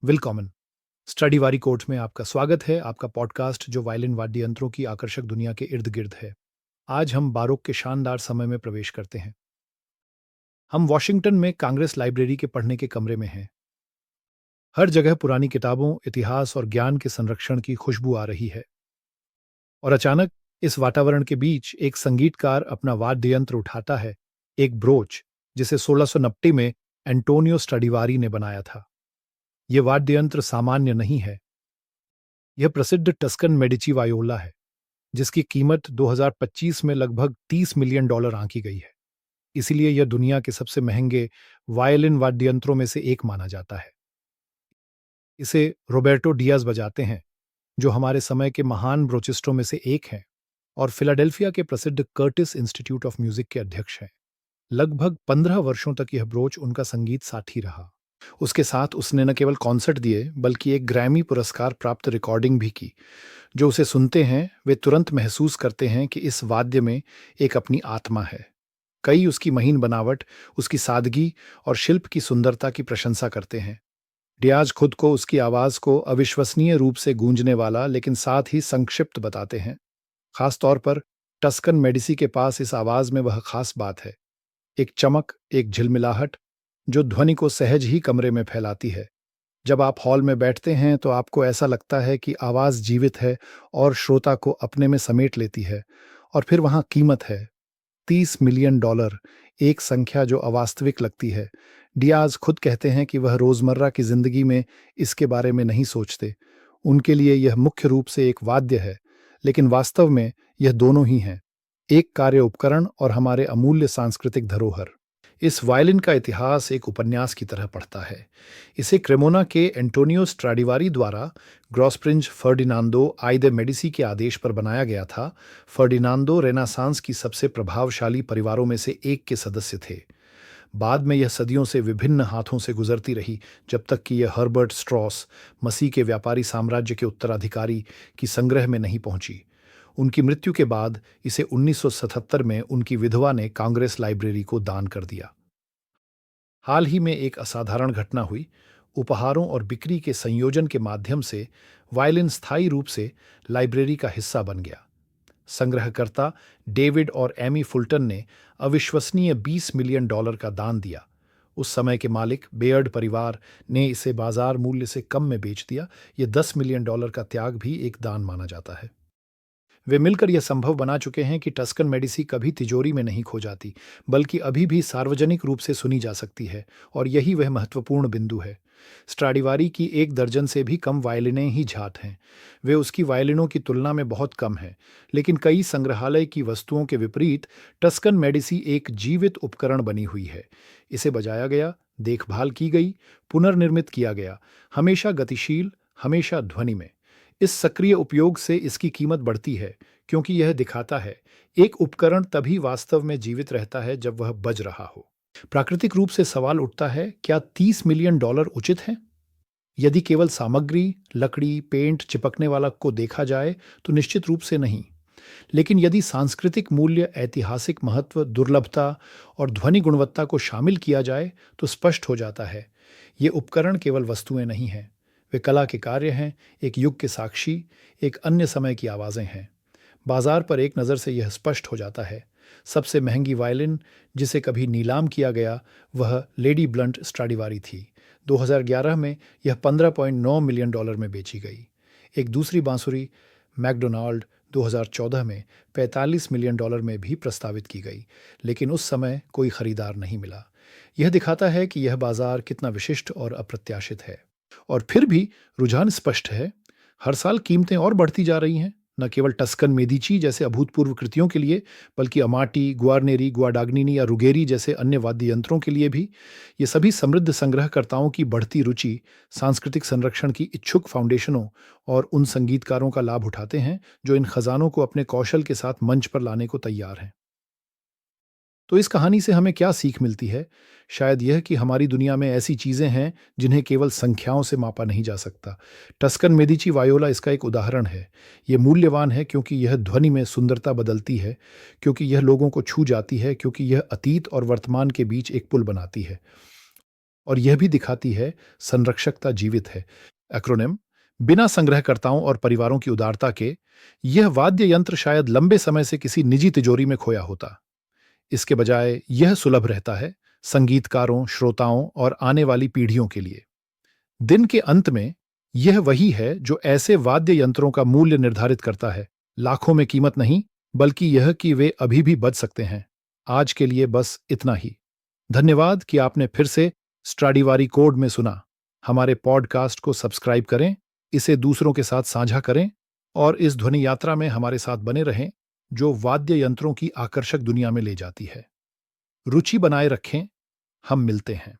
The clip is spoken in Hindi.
विलकॉमन। स्टडीवारी कोर्ट में आपका स्वागत है, आपका पॉडकास्ट जो वायलिन वाद्य यंत्रों की आकर्षक दुनिया के इर्द गिर्द है। आज हम बारोक के शानदार समय में प्रवेश करते हैं। हम वॉशिंगटन में कांग्रेस लाइब्रेरी के पढ़ने के कमरे में हैं। हर जगह पुरानी किताबों, इतिहास और ज्ञान के संरक्षण की खुशबू आ रही है। और अचानक इस वातावरण के बीच एक संगीतकार अपना वाद्य यंत्र उठाता है, एक ब्रोच, जिसे 1690 में एंटोनियो स्ट्रडिवारी ने बनाया था। यह वाद्य यंत्र सामान्य नहीं है। यह प्रसिद्ध टस्कन मेडिची वायोला है, जिसकी कीमत 2025 में लगभग $30 मिलियन आंकी गई है। इसीलिए यह दुनिया के सबसे महंगे वायलिन वाद्य यंत्रों में से एक माना जाता है। इसे रोबर्टो डियाज बजाते हैं, जो हमारे समय के महान ब्रोचिस्टों में से एक हैं और फिलाडेल्फिया के प्रसिद्ध कर्टिस इंस्टीट्यूट ऑफ म्यूजिक के अध्यक्ष हैं। लगभग 15 वर्षों तक यह ब्रोच उनका संगीत साथी रहा। उसके साथ उसने न केवल कॉन्सर्ट दिए, बल्कि एक ग्रैमी पुरस्कार प्राप्त रिकॉर्डिंग भी की। जो उसे सुनते हैं वे तुरंत महसूस करते हैं कि इस वाद्य में एक अपनी आत्मा है। कई उसकी महीन बनावट, उसकी सादगी और शिल्प की सुंदरता की प्रशंसा करते हैं। डियाज खुद को उसकी आवाज को अविश्वसनीय रूप से गूंजने वाला लेकिन साथ ही संक्षिप्त बताते हैं। खास तौर पर टस्कन मेडिसी के पास इस आवाज में वह खास बात है, एक चमक, एक झिलमिलाहट जो ध्वनि को सहज ही कमरे में फैलाती है। जब आप हॉल में बैठते हैं तो आपको ऐसा लगता है कि आवाज जीवित है और श्रोता को अपने में समेट लेती है। और फिर वहां कीमत है, $30 मिलियन, एक संख्या जो अवास्तविक लगती है। डियाज खुद कहते हैं कि वह रोजमर्रा की जिंदगी में इसके बारे में नहीं सोचते। उनके लिए यह मुख्य रूप से एक वाद्य है, लेकिन वास्तव में यह दोनों ही हैं, एक कार्य उपकरण और हमारे अमूल्य सांस्कृतिक धरोहर। इस वायलिन का इतिहास एक उपन्यास की तरह पढ़ता है। इसे क्रेमोना के एंटोनियो स्ट्राडिवारी द्वारा ग्रॉसप्रिंज फर्डिनांदो आई दे मेडिसी के आदेश पर बनाया गया था। फर्डिनांदो रेनासांस की सबसे प्रभावशाली परिवारों में से एक के सदस्य थे। बाद में यह सदियों से विभिन्न हाथों से गुजरती रही, जब तक कि यह हर्बर्ट स्ट्रॉस, मसीह के व्यापारी साम्राज्य के उत्तराधिकारी, की संग्रह में नहीं पहुंची। उनकी मृत्यु के बाद इसे 1977 में उनकी विधवा ने कांग्रेस लाइब्रेरी को दान कर दिया। हाल ही में एक असाधारण घटना हुई। उपहारों और बिक्री के संयोजन के माध्यम से वायलिन स्थायी रूप से लाइब्रेरी का हिस्सा बन गया। संग्रहकर्ता डेविड और एमी फुलटन ने अविश्वसनीय $20 मिलियन का दान दिया। उस समय के मालिक बेयर्ड परिवार ने इसे बाजार मूल्य से कम में बेच दिया। यह $10 मिलियन का त्याग भी एक दान माना जाता है। वे मिलकर यह संभव बना चुके हैं कि टस्कन मेडिसी कभी तिजोरी में नहीं खो जाती, बल्कि अभी भी सार्वजनिक रूप से सुनी जा सकती है, और यही वह महत्वपूर्ण बिंदु है। स्ट्राडिवारी की 1 दर्जन से भी कम वायलिनें ही ज्ञात हैं। वे उसकी वायलिनों की तुलना में बहुत कम हैं, लेकिन कई संग्रहालय की वस्तुओं के विपरीत टस्कन मेडिसी एक जीवित उपकरण बनी हुई है। इसे बजाया गया, देखभाल की गई, पुनर्निर्मित किया गया, हमेशा गतिशील, हमेशा ध्वनि में। इस सक्रिय उपयोग से इसकी कीमत बढ़ती है, क्योंकि यह दिखाता है एक उपकरण तभी वास्तव में जीवित रहता है जब वह बज रहा हो। प्राकृतिक रूप से सवाल उठता है, क्या $30 मिलियन उचित है? यदि केवल सामग्री, लकड़ी, पेंट चिपकने वाला को देखा जाए तो निश्चित रूप से नहीं। लेकिन यदि सांस्कृतिक मूल्य, ऐतिहासिक महत्व, दुर्लभता और ध्वनि गुणवत्ता को शामिल किया जाए तो स्पष्ट हो जाता है, ये उपकरण केवल वस्तुएं नहीं हैं, वे कला के कार्य हैं, एक युग के साक्षी, एक अन्य समय की आवाजें हैं। बाजार पर एक नज़र से यह स्पष्ट हो जाता है। सबसे महंगी वायलिन जिसे कभी नीलाम किया गया वह लेडी ब्लंट स्ट्राडिवारी थी। 2011 में यह $15.9 मिलियन में बेची गई। एक दूसरी बांसुरी मैकडोनाल्ड 2014 में $45 मिलियन में भी प्रस्तावित की गई, लेकिन उस समय कोई खरीदार नहीं मिला। यह दिखाता है कि यह बाजार कितना विशिष्ट और अप्रत्याशित है। और फिर भी रुझान स्पष्ट है। हर साल कीमतें और बढ़ती जा रही हैं, न केवल टस्कन मेदिची जैसे अभूतपूर्व कृतियों के लिए, बल्कि अमाटी, गुआर्नेरी, गुआडाग्निनी या रुगेरी जैसे अन्य वाद्य यंत्रों के लिए भी। ये सभी समृद्ध संग्रहकर्ताओं की बढ़ती रुचि, सांस्कृतिक संरक्षण की इच्छुक फाउंडेशनों और उन संगीतकारों का लाभ उठाते हैं जो इन खजानों को अपने कौशल के साथ मंच पर लाने को तैयार हैं। तो इस कहानी से हमें क्या सीख मिलती है? शायद यह कि हमारी दुनिया में ऐसी चीजें हैं जिन्हें केवल संख्याओं से मापा नहीं जा सकता। टस्कन मेदिची वायोला इसका एक उदाहरण है। यह मूल्यवान है क्योंकि यह ध्वनि में सुंदरता बदलती है, क्योंकि यह लोगों को छू जाती है, क्योंकि यह अतीत और वर्तमान के बीच एक पुल बनाती है। और यह भी दिखाती है संरक्षकता जीवित है। एक्रोनिम बिना संग्रहकर्ताओं और परिवारों की उदारता के यह वाद्य यंत्र शायद लंबे समय से किसी निजी तिजोरी में खोया होता। इसके बजाय यह सुलभ रहता है संगीतकारों, श्रोताओं और आने वाली पीढ़ियों के लिए। दिन के अंत में यह वही है जो ऐसे वाद्य यंत्रों का मूल्य निर्धारित करता है, लाखों में कीमत नहीं, बल्कि यह कि वे अभी भी बज सकते हैं। आज के लिए बस इतना ही। धन्यवाद कि आपने फिर से स्ट्राडिवारी कोड में सुना। हमारे पॉडकास्ट को सब्सक्राइब करें, इसे दूसरों के साथ साझा करें और इस ध्वनि यात्रा में हमारे साथ बने रहें, जो वाद्य यंत्रों की आकर्षक दुनिया में ले जाती है। रुचि बनाए रखें। हम मिलते हैं।